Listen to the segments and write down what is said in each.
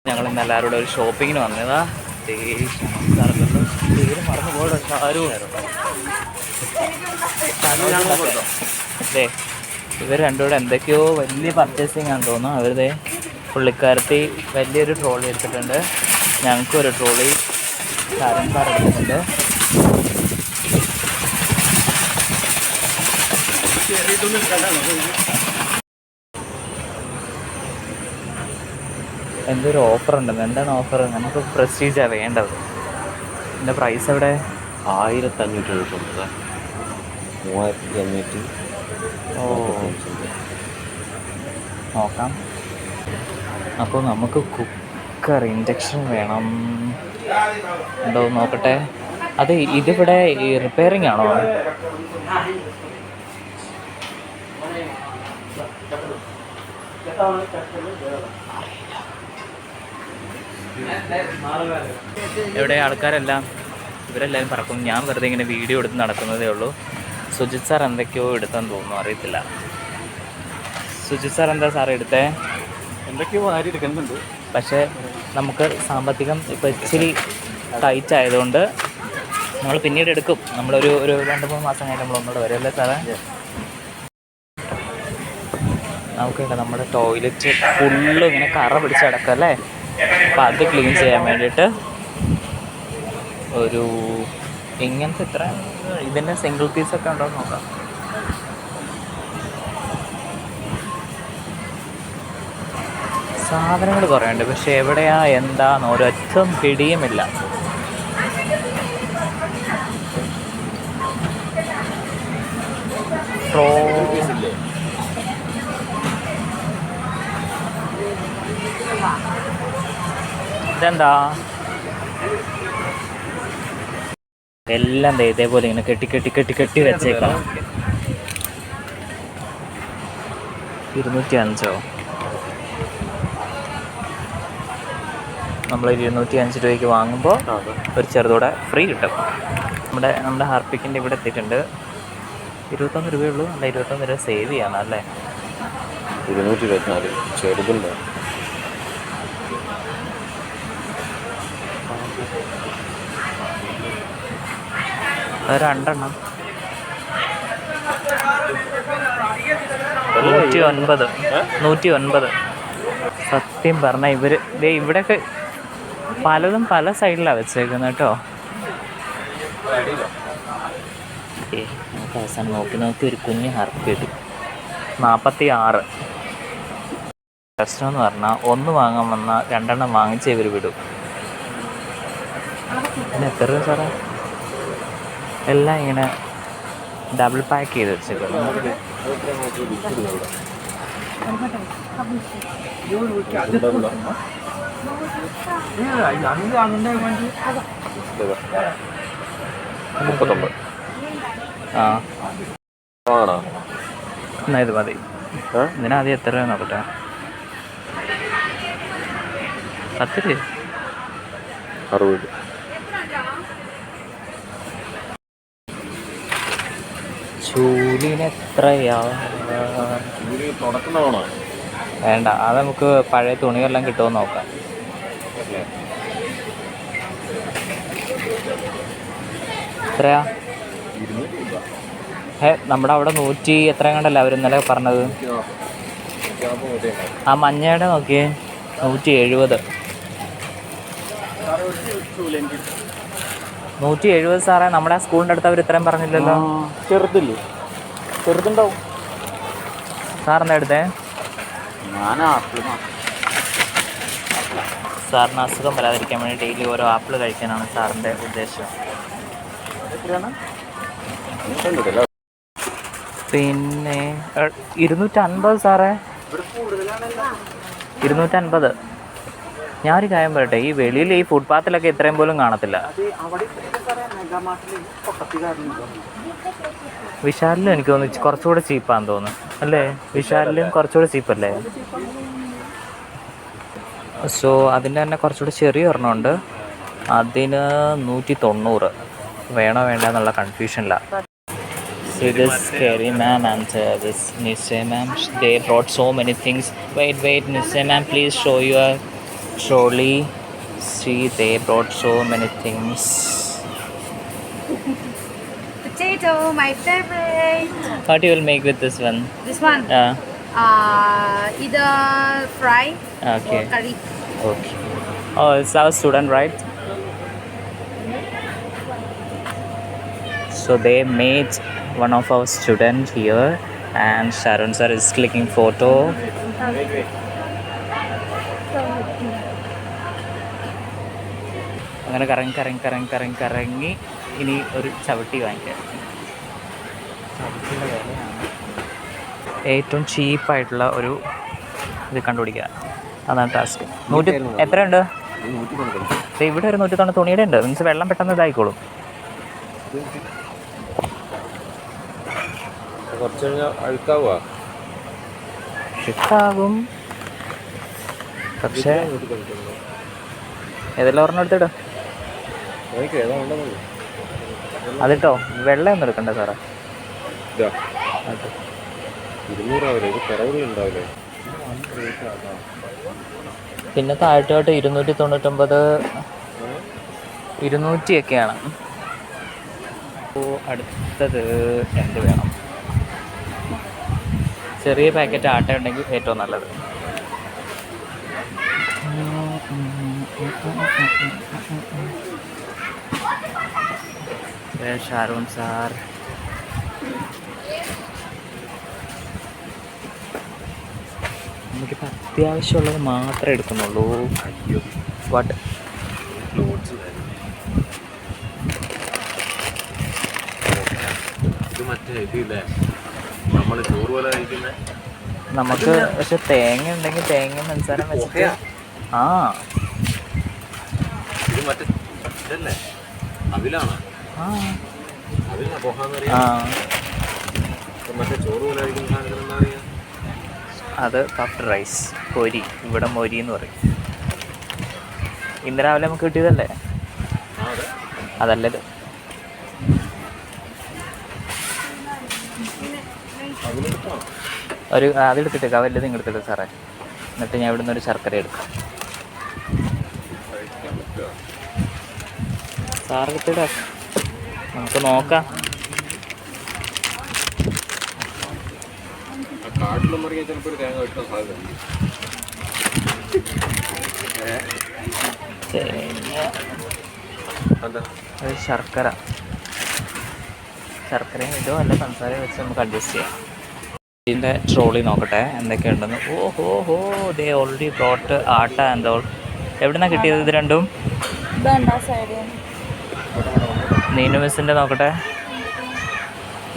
ഞങ്ങൾ ഇന്ന് എല്ലാവരും ഒരു ഷോപ്പിങ്ങിന് വന്നതാ. പേര് മറന്നു പോകണ്ട അതെ, ഇവർ രണ്ടുകൂടെ എന്തൊക്കെയോ വലിയ പർച്ചേസിങ് ആണെന്ന് തോന്നുന്നു. അവരുടെ പുള്ളിക്കാരത്തി വലിയൊരു ട്രോളി എടുത്തിട്ടുണ്ട്, ഞങ്ങൾക്കൊരു ട്രോളി കാരൻകാർ എടുത്തിട്ടുണ്ട്. എന്തൊരു ഓഫർ ഉണ്ടെന്ന്. എന്താണ് ഓഫർ? നമുക്ക് പ്രസ്റ്റീജാണ് വേണ്ടത്. എൻ്റെ പ്രൈസ് എവിടെ? 1570. 3500. ഓ, നോക്കാം. അപ്പോൾ നമുക്ക് കുക്കർ ഇൻഡക്ഷൻ വേണം. ഉണ്ടോ നോക്കട്ടെ. അത് ഇതിവിടെ ഈ റിപ്പയറിംഗ് ആണോ? എവിടെ ആൾക്കാരെല്ലാം? ഇവരെല്ലാവരും പറക്കും. ഞാൻ വെറുതെ ഇങ്ങനെ വീഡിയോ എടുത്ത് നടക്കുന്നതേ ഉള്ളൂ. സുജിത് സാർ എന്തൊക്കെയോ എടുത്തെന്ന് തോന്നുന്നു, അറിയത്തില്ല. സുജിത് സാർ എന്താ സാർ എടുത്തേ? എന്തൊക്കെയോ ആര് എടുക്കുന്നുണ്ട്. പക്ഷേ നമുക്ക് സാമ്പത്തികം ഇപ്പോൾ ഇച്ചിരി ടൈറ്റ് ആയതുകൊണ്ട് നമ്മൾ പിന്നീട് എടുക്കും. നമ്മളൊരു 2-3 മാസം കഴിഞ്ഞ് നമ്മൾ ഒന്നുകൂടെ വരുമല്ലേ സാറേ? നമുക്കില്ല, നമ്മുടെ ടോയ്ലറ്റ് ഫുള്ള് ഇങ്ങനെ കറ പിടിച്ച് കിടക്കല്ലേ. അപ്പം അത് ക്ലീൻ ചെയ്യാൻ വേണ്ടിയിട്ട് ഒരു ഇങ്ങനത്തെ ഇത്ര ഇതിൻ്റെ സിംഗിൾ പീസൊക്കെ ഉണ്ടോ എന്ന് നോക്കാം. സാധനങ്ങൾ കുറേ ഉണ്ട്, പക്ഷെ എവിടെയാ എന്താന്ന് ഒരൊറ്റ പിടിയുമില്ല. ഇതെന്താ? എല്ലാം ഇതേപോലെ ഇങ്ങനെ കെട്ടി വെച്ചേക്കാം. 205. നമ്മൾ 205 രൂപയ്ക്ക് വാങ്ങുമ്പോൾ ഒരു ചെറുതോടെ ഫ്രീ കിട്ടും. നമ്മുടെ ഹാർപ്പിക്കിൻ്റെ ഇവിടെ എത്തിയിട്ടുണ്ട്. 21 രൂപയുള്ളൂ. അല്ല, 21 രൂപ സേവ് ചെയ്യണം അല്ലേ? 224 ചെറുതുണ്ടോ? അത് 2 എണ്ണം 109. സത്യം പറഞ്ഞാൽ ഇവിടെയൊക്കെ പലതും പല സൈഡിലാണ് വെച്ചേക്കുന്നത് കേട്ടോ. നമുക്ക് അവസാനം നോക്കി ഒരു കുഞ്ഞ് ഹാർപ്പ് കിട്ടും. 46. പ്രശ്നം എന്ന് പറഞ്ഞാൽ 1 വാങ്ങാൻ വന്നാൽ 2 എണ്ണം വാങ്ങിച്ചേ ഇവർ വിടും. പിന്നെ എത്ര രൂപ സാറേ? എല്ലാം ഇങ്ങനെ ഡബിൾ പാക്ക് ചെയ്ത് വെച്ചേക്കുന്നു. എന്നാ ഇത് മതി. ഇതിനാദ്യം എത്ര രൂപ നോക്കട്ടെ. 10 രൂപ. 60. ചൂലിനെത്രയാ? വേണ്ട, അത് നമുക്ക് പഴയ തുണിയെല്ലാം കിട്ടുമോ നോക്കാം. എത്രയാ? നമ്മുടെ അവിടെ 100 എത്രയും കണ്ടല്ലേ അവർ ഇന്നലെ പറഞ്ഞത്. ആ മഞ്ഞയുടെ നോക്കിയേ, 170. 170 സാറേ. നമ്മുടെ ആ സ്കൂളിൻ്റെ അടുത്ത് അവർ ഇത്രയും പറഞ്ഞില്ലല്ലോ. ചെറുതില്ലേ? ചെറുതുണ്ടാവും. സാറിൻ്റെ അടുത്തേ സാറിന് അസുഖം വരാതിരിക്കാൻ വേണ്ടി ഡെയിലി ഓരോ ആപ്പിൾ കഴിക്കാനാണ് സാറിൻ്റെ ഉദ്ദേശം. പിന്നെ 250 സാറേ. 250. ഞാനൊരു കാര്യം പറയട്ടെ, ഈ വെളിയിൽ ഈ ഫുട്പാത്തിലൊക്കെ ഇത്രയും പോലും കാണത്തില്ല. വിശാലിലും എനിക്ക് തോന്നുന്നു കുറച്ചുകൂടെ ചീപ്പാന്ന് തോന്നുന്നു അല്ലേ? വിശാലിലും കുറച്ചുകൂടെ ചീപ്പല്ലേ? സോ അതിൻ്റെ തന്നെ കുറച്ചുകൂടെ ചെറിയ ഒരെണ്ണമുണ്ട്, അതിന് 190. വേണോ വേണ്ട എന്നുള്ള കൺഫ്യൂഷനിലാണ്. See this scary ma'am and this Nishay ma'am, they brought so many things. Wait Nishay ma'am, please show your trolley. See, they brought so many things. Potato, my favorite. What you will make with this one? This one, Yeah. either fry Okay. or curry. Okay. Oh, it's our student, right? So they made one of our student here, and Sharon sir is clicking photo. അങ്ങനെ കറങ്ങി ഇനി ഒരു ചവിട്ടി വാങ്ങിക്കാം. ചവിട്ടിയുടെ വിലയാണ് ഏറ്റവും ചീപ്പായിട്ടുള്ള ഒരു ഇത് കണ്ടുപിടിക്കുക. അതാണ് ടാസ്ക്. എത്രയുണ്ട്? ഇവിടെ ഒരു 190 തുണിയുടെ ഉണ്ട്. മീൻസ് വെള്ളം പെട്ടെന്ന് ഇതായിക്കോളും. ഷിഫ്റ്റാകും. പക്ഷേ ഏതെല്ലാം ഒരെണ്ണം എടുത്തിടും. അതിട്ടോ വെള്ളം ഒന്നും എടുക്കണ്ട സാറേ. പിന്നെ താഴ്ത്തോട്ട് 299 200ഒക്കെയാണ്. അപ്പോൾ അടുത്തത് എന്ത് വേണം? ചെറിയ പാക്കറ്റ് ആട്ട ഉണ്ടെങ്കിൽ ഏറ്റവും നല്ലത്. ഷാരൂൺ സാർ നമുക്കിപ്പോൾ അത്യാവശ്യമുള്ളത് മാത്രമേ എടുക്കുന്നുള്ളൂ. വാട്ട് നമുക്ക് പക്ഷെ തേങ്ങ ഉണ്ടെങ്കിൽ തേങ്ങ പഞ്ചസാര വെച്ചിട്ട് ആ അത് പഫ്ഡ് റൈസ് പൊരി. ഇവിടെ മൊരി എന്ന് പറയും. ഇന്ന് രാവിലെ നമുക്ക് കിട്ടിയതല്ലേ? അതല്ലത്. ഒരു അതെടുത്തിട്ട് വല്ലതും ഇങ്ങെടുത്തിട്ട് സാറേ. എന്നിട്ട് ഞാൻ ഇവിടുന്ന് ഒരു ശർക്കര എടുക്കാം. സാറ് എടുത്തിട, നമുക്ക് നോക്കാം. ശർക്കരയും ഇതോ അല്ല പഞ്ചസാരയും വെച്ച് നമുക്ക് അഡ്ജസ്റ്റ് ചെയ്യാം. ഇതിൻ്റെ ട്രോളി നോക്കട്ടെ എന്തൊക്കെയുണ്ടെന്ന്. ഓഹോ ദേ already brought atta and all. എവിടുന്നാണ് കിട്ടിയത് ഇത് രണ്ടും? നീനു മിസ്സിൻ്റെ നോക്കട്ടെ.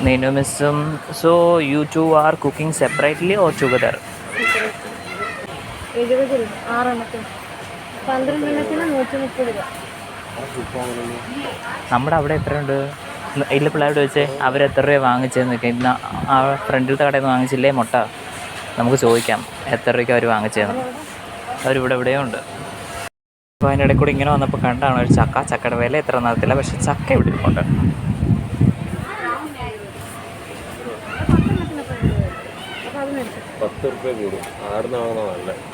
നീനു മിസ്സും. So you two are cooking separately or together? 70 6 12 130 രൂപ. നമ്മുടെ അവിടെ എത്രയുണ്ട്? ഇല്ല പിള്ളേരോട് വെച്ചേ അവരെത്ര രൂപ വാങ്ങിച്ചതെന്ന് നോക്കാം. ഇന്ന് ആ ഫ്രണ്ടിലത്തെ കടയിൽ നിന്ന് വാങ്ങിച്ചില്ലേ മുട്ട? നമുക്ക് ചോദിക്കാം എത്ര രൂപയ്ക്ക് അവർ വാങ്ങിച്ചതെന്ന്. അവരിവിടെ എവിടെയോ ഉണ്ട്. അപ്പോൾ അതിൻ്റെ ഇടയിൽ കൂടി ഇങ്ങനെ വന്നപ്പോൾ കണ്ടാണ് ഒരു ചക്കയുടെ വില എത്ര നടത്തില്ല. പക്ഷെ ചക്ക ഇവിടെ ഇരിപ്പുണ്ട്.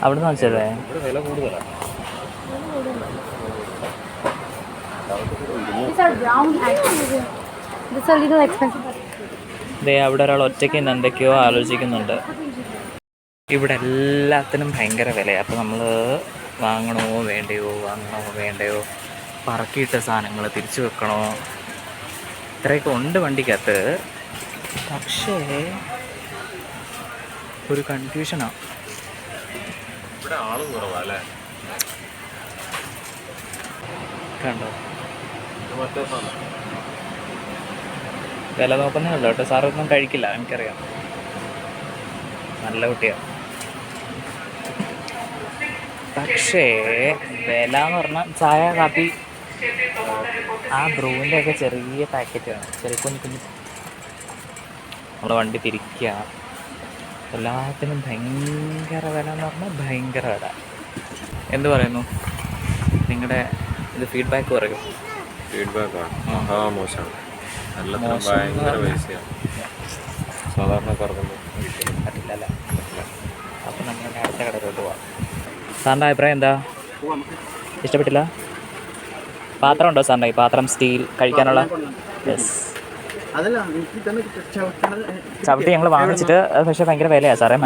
അവിടെ നിന്ന് വാങ്ങിച്ചതേ? അവിടെ ഒരാൾ ഒറ്റയ്ക്ക് എന്തൊക്കെയോ ആലോചിക്കുന്നുണ്ട്. ഇവിടെ എല്ലാത്തിനും ഭയങ്കര വിലയാണ്. അപ്പോൾ നമ്മൾ വാങ്ങണോ വേണ്ടയോ പറക്കിയിട്ട സാധനങ്ങൾ തിരിച്ചു വെക്കണോ, ഇത്രയൊക്കെ ഉണ്ട് വണ്ടിക്കകത്ത്. പക്ഷേ ഒരു കൺഫ്യൂഷനാണ്. കണ്ടോ വില നോക്കുന്നേ ഉള്ളൂ കേട്ടോ. സാറൊന്നും കഴിക്കില്ല എനിക്കറിയാം. നല്ല കുട്ടിയാണ്. പക്ഷേ വില എന്ന് പറഞ്ഞാൽ ചായ കാപ്പി ആ ബ്രൂവിൻ്റെ ഒക്കെ ചെറിയ പാക്കറ്റ് വേണം. ചെറിയ കുഞ്ഞു നമ്മുടെ വണ്ടി തിരിക്കുക. എല്ലാത്തിനും ഭയങ്കര വില എന്ന് പറഞ്ഞാൽ ഭയങ്കര വില. എന്ത് പറയുന്നു നിങ്ങളുടെ ഇത് ഫീഡ്ബാക്ക് പറയൂ. ഫീഡ്ബാക്കാണ് മോശമാണ്. എല്ലാത്തിനും ഭയങ്കര പൈസയാണ്. സാധാരണക്കാർക്കൊന്നും പറ്റില്ലല്ലേ? അപ്പം നമ്മൾ അടുത്ത കടയിലോട്ട് പോവാം. സാറിൻ്റെ അഭിപ്രായം എന്താ? ഇഷ്ടപ്പെട്ടില്ല? പാത്രം ഉണ്ടോ സാറിൻ്റെ? പാത്രം സ്റ്റീൽ കഴിക്കാനുള്ള? യെസ്. ചവിട്ടി ഞങ്ങൾ വാങ്ങിച്ചിട്ട് പക്ഷേ ഭയങ്കര വിലയാണ് സാറേ.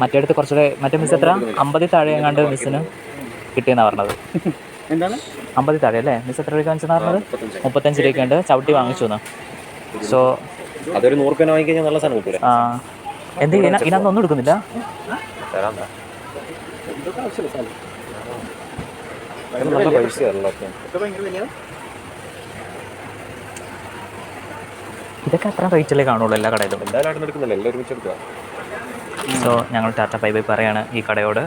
മറ്റേടത്ത് കുറച്ചുകൂടെ മറ്റേ മിസ് എത്ര 50 താഴെ എങ്ങാണ്ട് മിസ്സിന് കിട്ടിയെന്നാണ് പറഞ്ഞത്. 50 താഴെ അല്ലേ? മിസ് എത്ര രൂപയ്ക്ക് വാങ്ങിച്ചെന്നാണ് പറഞ്ഞത്? 35 രൂപയ്ക്കുണ്ട് ചവിട്ടി വാങ്ങിച്ചു എന്ന്. സോ അതൊരു 100 രൂപ വാങ്ങിക്കഴിഞ്ഞാൽ നല്ല സാധനം കിട്ടൂല. എന്ത് ഇതിനകത്ത് ഒന്നും എടുക്കുന്നില്ല. നല്ല പൈസയല്ല. ഇതൊക്കെ അത്ര റേറ്റിലേ കാണുള്ളൂ എല്ലാ കടയിലും. എന്തായാലും എടുക്കുന്നില്ല, എല്ലാം ഒരുമിച്ച് എടുക്കുക. സോ ഞങ്ങൾ ടാറ്റ ബൈ ബൈ പറയാണ് ഈ കടയോട്.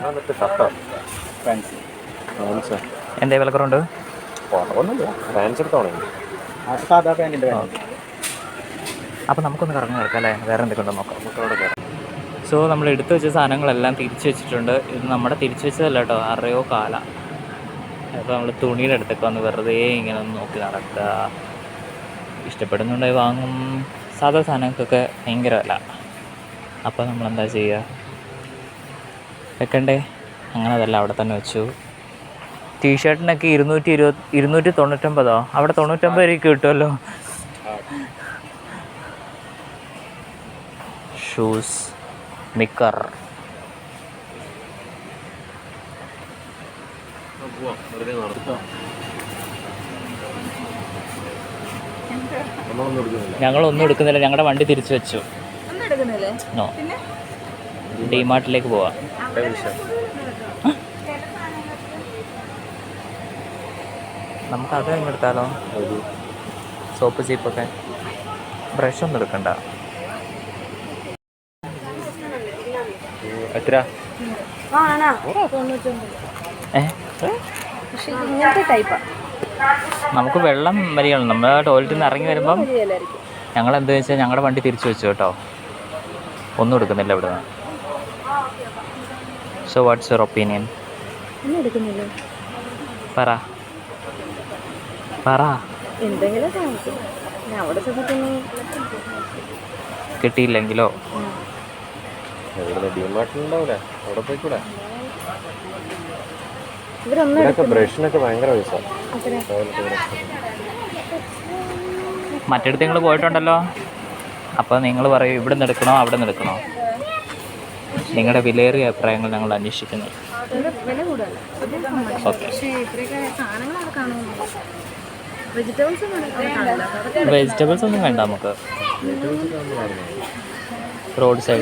എന്തേ വിലക്കുറവുണ്ട്? അപ്പോൾ നമുക്കൊന്ന് കറങ്ങി കിടക്കാം അല്ലേ? വേറെ എന്തൊക്കെ നോക്കാം. സോ നമ്മൾ എടുത്തു വെച്ച സാധനങ്ങളെല്ലാം തിരിച്ചു വെച്ചിട്ടുണ്ട്. ഇത് നമ്മുടെ തിരിച്ചു വെച്ചതല്ല കേട്ടോ, അറയോ കാല. അപ്പോൾ നമ്മൾ തുണിയുടെ അടുത്തൊക്കെ വന്ന് വെറുതെ ഇങ്ങനെ ഒന്ന് നോക്കി നടക്കുക. ഇഷ്ടപ്പെടുന്നുണ്ടെങ്കിൽ വാങ്ങും. സാധാ സാധനങ്ങൾക്കൊക്കെ ഭയങ്കര വില. അപ്പോൾ നമ്മളെന്താ ചെയ്യുക? വെക്കണ്ടേ? അങ്ങനെ അതല്ല, അവിടെ തന്നെ വെച്ചു. ടീഷർട്ടിനൊക്കെ 299. അവിടെ 99 രൂപയ്ക്ക് കിട്ടുമല്ലോ. ഷൂസ്, നിക്കർ. ഞങ്ങളൊന്നും എടുക്കുന്നില്ല, ഞങ്ങളുടെ വണ്ടി തിരിച്ചു വെച്ചു. നോ, ഡിമാർട്ടിലേക്ക് പോവാം. നമുക്കത് കഴിഞ്ഞെടുത്താലോ? സോപ്പ് ചീപ്പൊക്കെ. ബ്രഷ് ഒന്നും എടുക്കണ്ട. എത്ര? നമുക്ക് വെള്ളം വരികയാണ്. നമ്മൾ ടോയ്ലറ്റിൽ നിന്ന് ഇറങ്ങി വരുമ്പം ഞങ്ങൾ എന്താ വെച്ചാൽ ഞങ്ങളുടെ വണ്ടി തിരിച്ചു വെച്ചു കേട്ടോ. ഒന്നും എടുക്കുന്നില്ല ഇവിടെ നിന്ന്. So what's your opinion? പറ. കിട്ടിയില്ലെങ്കിലോ? ബ്രഷിനൊക്കെ ഭയങ്കര പൈസ. മറ്റിടത്ത് നിങ്ങൾ പോയിട്ടുണ്ടല്ലോ. അപ്പോൾ നിങ്ങൾ പറയും ഇവിടെ നിന്ന് എടുക്കണോ അവിടെ നിന്ന് എടുക്കണോ? നിങ്ങളുടെ വിലയേറിയ അഭിപ്രായങ്ങൾ ഞങ്ങൾ അന്വേഷിക്കുന്നു. ഓക്കെ. വെജിറ്റബിൾസ് ഒന്നും വേണ്ട നമുക്ക്. Road side